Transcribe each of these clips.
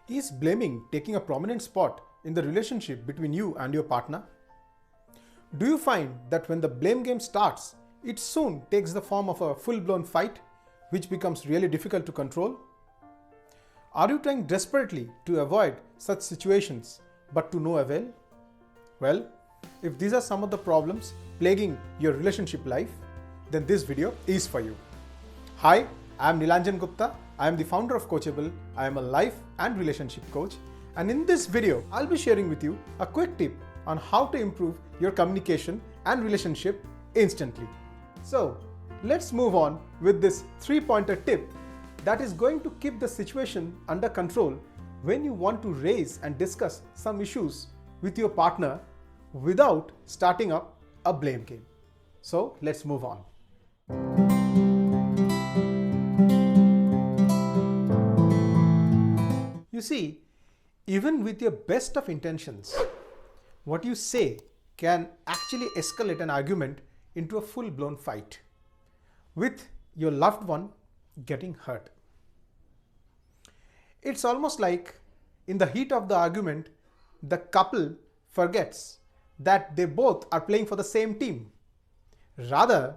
Is blaming taking a prominent spot in the relationship between you and your partner? Do you find that when the blame game starts, it soon takes the form of a full-blown fight, which becomes really difficult to control? Are you trying desperately to avoid such situations, but to no avail? Well, if these are some of the problems plaguing your relationship life, then this video is for you. Hi, I am Nilanjan Gupta. I am the founder of Coachable. I am a life and relationship coach. And in this video, I'll be sharing with you a quick tip on how to improve your communication and relationship instantly. So let's move on with this 3-pointer tip that is going to keep the situation under control when you want to raise and discuss some issues with your partner without starting up a blame game. So let's move on. You see, even with your best of intentions, what you say can actually escalate an argument into a full-blown fight, with your loved one getting hurt. It's almost like in the heat of the argument, the couple forgets that they both are playing for the same team. Rather,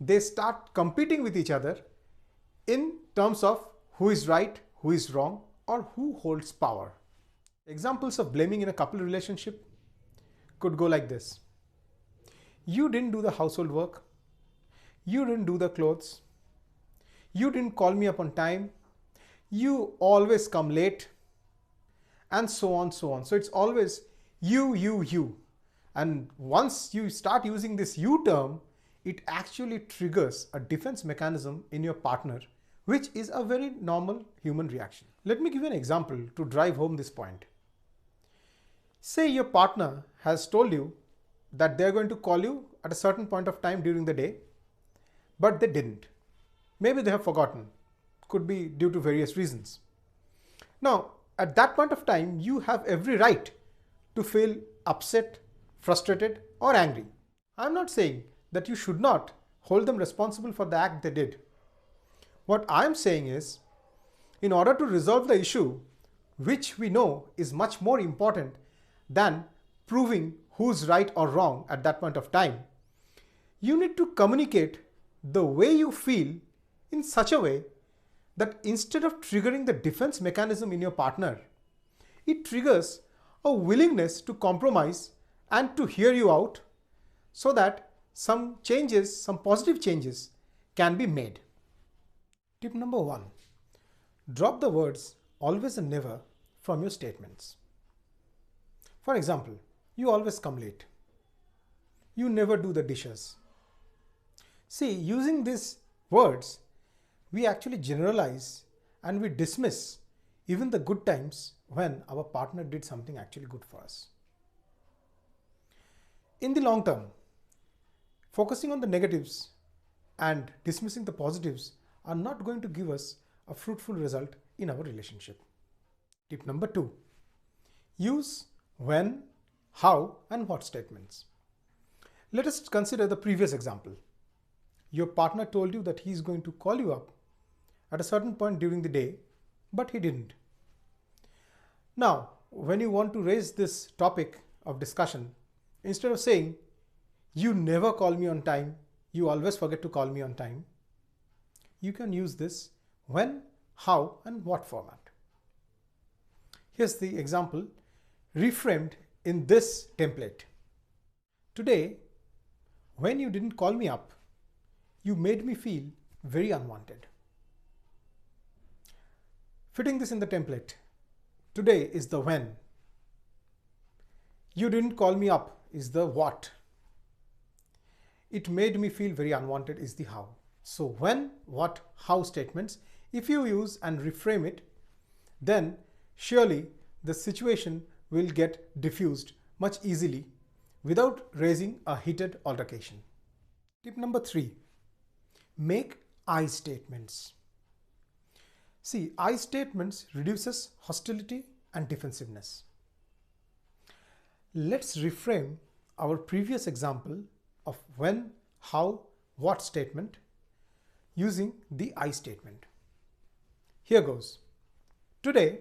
they start competing with each other in terms of who is right, who is wrong, or who holds power. Examples of blaming in a couple relationship could go like this. You didn't do the household work. You didn't do the clothes. You didn't call me up on time. You always come late. And so on, so on. So it's always you. And once you start using this you term, it actually triggers a defense mechanism in your partner, which is a very normal human reaction. Let me give you an example to drive home this point. Say your partner has told you that they're going to call you at a certain point of time during the day, but they didn't. Maybe they have forgotten. Could be due to various reasons. Now, at that point of time, you have every right to feel upset, frustrated, or angry. I'm not saying that you should not hold them responsible for the act they did. What I'm saying is, in order to resolve the issue, which we know is much more important than proving who's right or wrong at that point of time, you need to communicate the way you feel in such a way that instead of triggering the defense mechanism in your partner, it triggers a willingness to compromise and to hear you out so that some changes, some positive changes can be made. Tip number 1, drop the words always and never from your statements. For example, you always come late. You never do the dishes. See, using these words, we actually generalize and we dismiss even the good times when our partner did something actually good for us. In the long term, focusing on the negatives and dismissing the positives are not going to give us a fruitful result in our relationship. Tip number 2, use when, how, and what statements. Let us consider the previous example. Your partner told you that he is going to call you up at a certain point during the day, but he didn't. Now, when you want to raise this topic of discussion, instead of saying, you never call me on time, you always forget to call me on time, you can use this when, how, and what format. Here's the example reframed in this template. Today, when you didn't call me up, you made me feel very unwanted. Fitting this in the template, today is the when. You didn't call me up is the what. It made me feel very unwanted is the how. So when, what, how statements, if you use and reframe it, then surely the situation will get diffused much easily without raising a heated altercation. Tip number 3, make I statements. See, I statements reduces hostility and defensiveness. Let's reframe our previous example of when, how, what statement using the I statement. Here goes. Today,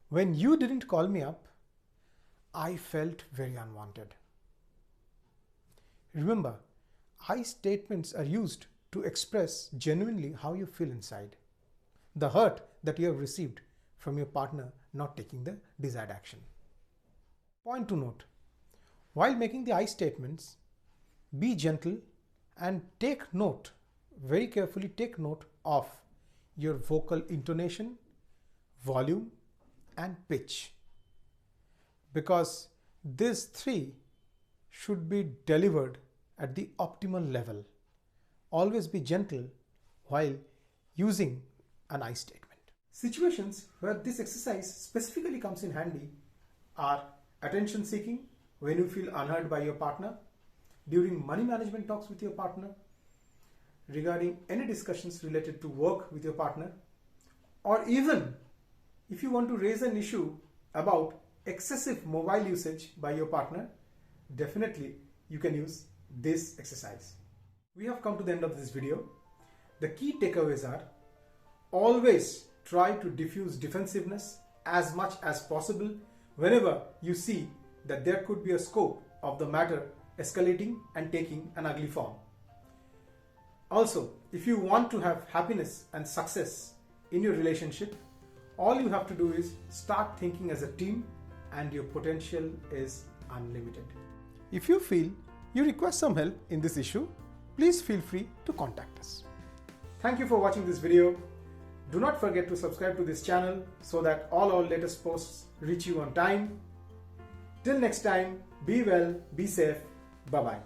When you didn't call me up, I felt very unwanted. Remember, I statements are used to express genuinely how you feel inside, the hurt that you have received from your partner not taking the desired action. Point to note, while making the I statements, be gentle and take note, very carefully take note of your vocal intonation, volume, and pitch, because these three should be delivered at the optimal level. Always be gentle while using an I statement. Situations where this exercise specifically comes in handy are attention seeking, when you feel unheard by your partner, during money management talks with your partner, regarding any discussions related to work with your partner, or even if you want to raise an issue about excessive mobile usage by your partner, definitely you can use this exercise. We have come to the end of this video. The key takeaways are: always try to diffuse defensiveness as much as possible whenever you see that there could be a scope of the matter escalating and taking an ugly form. Also, if you want to have happiness and success in your relationship, all you have to do is start thinking as a team, and your potential is unlimited. If you feel you require some help in this issue, please feel free to contact us. Thank you for watching this video. Do not forget to subscribe to this channel so that all our latest posts reach you on time. Till next time, be well, be safe, bye-bye.